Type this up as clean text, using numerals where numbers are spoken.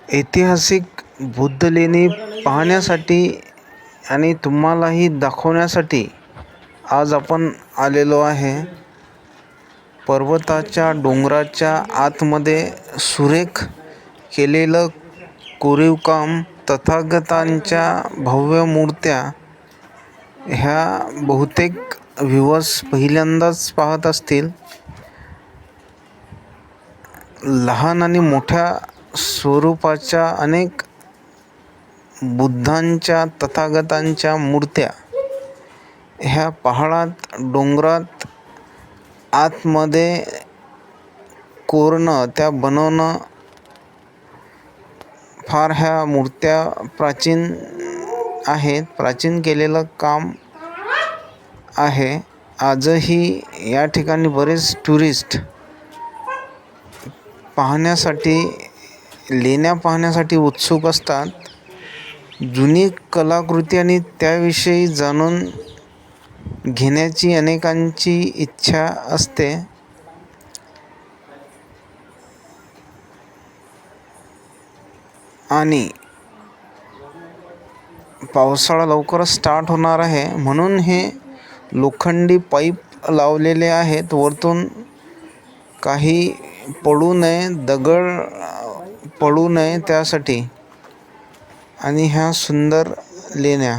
ऐतिहासिक बुद्ध लेणी पाहण्यासाठी आणि तुम्हालाही दाखवण्यासाठी आज आपण आलेलो आहे. पर्वताच्या डोंगराच्या आतमध्ये सुरेख केलेलं कोरीवकाम, तथागतांच्या भव्य मूर्त्या ह्या बहुतेक व्ह्यूअर्स पहिल्यांदाच पाहत असतील. लहान आणि मोठ्या स्वरूपाच्या अनेक बुद्धांच्या, तथागतांच्या मूर्त्या ह्या पहाडात, डोंगरात आतमध्ये कोरणं, त्या बनवणं फार ह्या मूर्त्या प्राचीन आहेत. प्राचीन केलेलं काम आहे. आजही या ठिकाणी बरेच टुरिस्ट पाहण्यासाठी, लेण्या पाहण्यासाठी उत्सुक असतात. जुनी कलाकृती आणि त्याविषयी जाणून घेण्याची अनेकांची इच्छा असते. आणि पावसाळा लवकरच स्टार्ट होणार आहे, म्हणून हे लोखंडी पाईप लावलेले आहेत. वरतून काही पडू नये, दगड पडू नये त्यासाठी. आणि ह्या सुंदर लेण्या